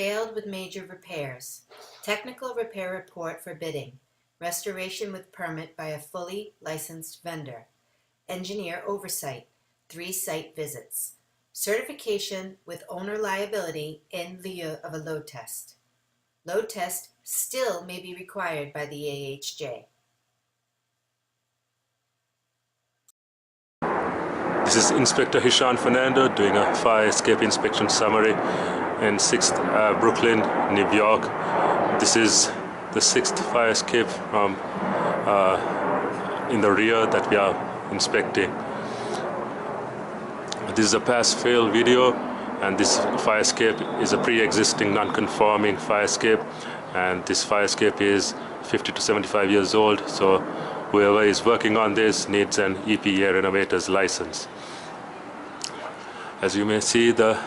failed with major repairs. Technical repair report for bidding. Restoration with permit by a fully licensed vendor. Engineer oversight. 3 site visits. Certification with owner liability in lieu of a load test. Load test still may be required by the AHJ. This is Inspector Hishan Fernando doing a fire escape inspection summary in 6th Brooklyn, New York. This is the 6th fire escape from in the rear that we are inspecting. This is a pass-fail video, and this fire escape is a pre-existing non-conforming fire escape, and this fire escape is 50 to 75 years old, so whoever is working on this needs an EPA renovator's license. As you may see, the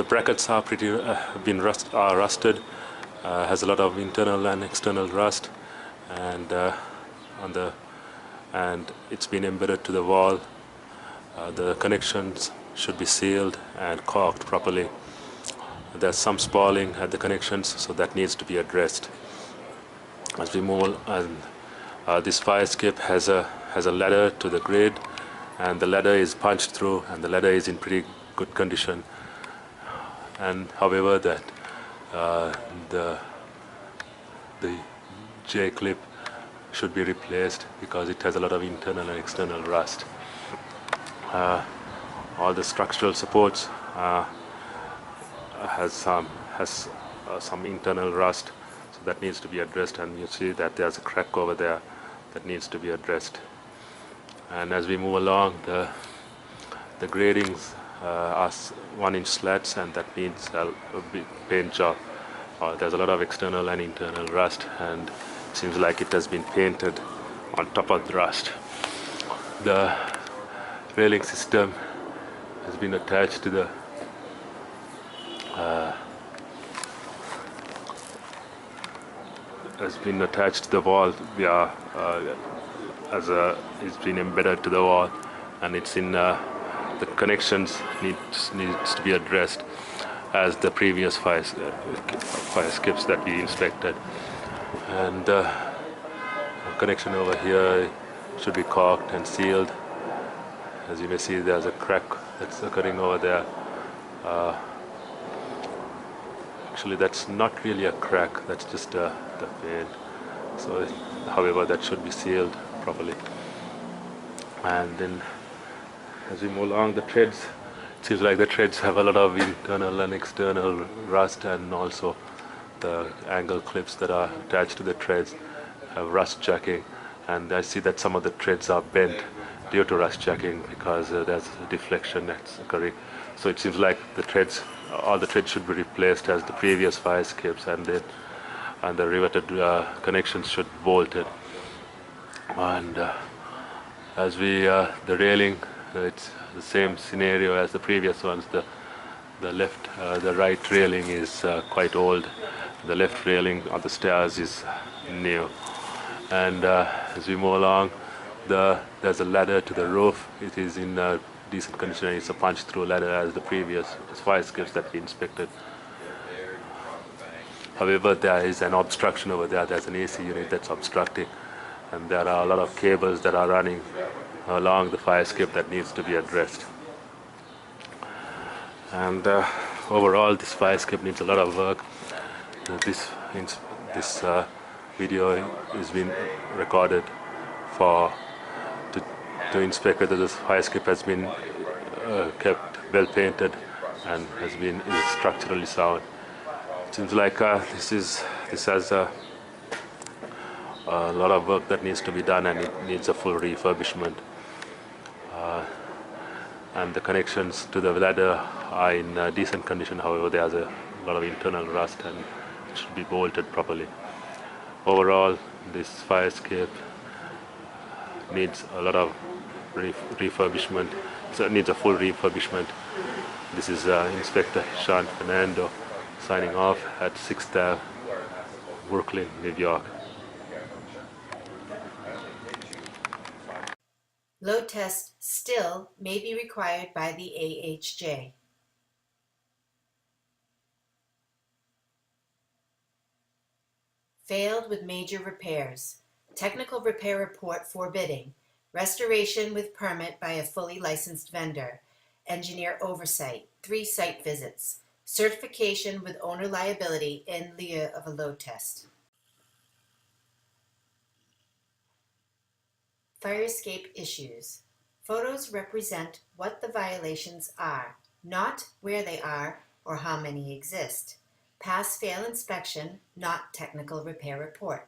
brackets are pretty rusted, has a lot of internal and external rust, and and it's been embedded to the wall. The connections should be sealed and caulked properly. There's some spalling at the connections, so that needs to be addressed. As we move on, this fire escape has a ladder to the grid, and the ladder is punched through, and the ladder is in pretty good condition. And however, that the J clip should be replaced because it has a lot of internal and external rust. All the structural supports has some internal rust, so that needs to be addressed, and you see that there's a crack over there that needs to be addressed. And as we move along, the gradings are 1-inch slats, and that needs a big paint job. There's a lot of external and internal rust, and it seems like it has been painted on top of the rust. The railing system has been attached to the wall via it's been embedded to the wall, and it's in the connections needs to be addressed as the previous fire escapes that we inspected. And the connection over here should be caulked and sealed. As you may see, there's a crack that's occurring over there. Actually, that's not really a crack, that's just the paint. So, however, that should be sealed properly. And then, as we move along, the treads, it seems like the treads have a lot of internal and external rust, and also the angle clips that are attached to the treads have rust jacking. And I see that some of the treads are bent due to rust jacking because there's a deflection that's occurring. So it seems like all the treads should be replaced as the previous fire escapes, and the riveted connections should be bolted. And as the railing, it's the same scenario as the previous ones. The right railing is quite old. The left railing on the stairs is new. And as we move along, there's a ladder to the roof. It is in decent condition. It's a punch-through ladder as the previous fire escapes that we inspected. However, there is an obstruction over there. There's an AC unit that's obstructing, and there are a lot of cables that are running along the fire escape that needs to be addressed. And overall, this fire escape needs a lot of work. This video is being recorded to inspect whether this fire escape has been kept well painted and is structurally sound. It seems like this has a lot of work that needs to be done, and it needs a full refurbishment. And the connections to the ladder are in decent condition. However, there's a lot of internal rust, and it should be bolted properly. Overall, this fire escape needs a lot of refurbishment. So it needs a full refurbishment. This is Inspector Hishan Fernando signing off at 6th Ave, Brooklyn, New York. Load test still may be required by the AHJ. Failed with major repairs. Technical repair report for bidding. Restoration with permit by a fully licensed vendor. Engineer oversight. 3 site visits. Certification with owner liability in lieu of a load test. Fire escape issues. Photos represent what the violations are, not where they are or how many exist. Pass-fail inspection, not technical repair report.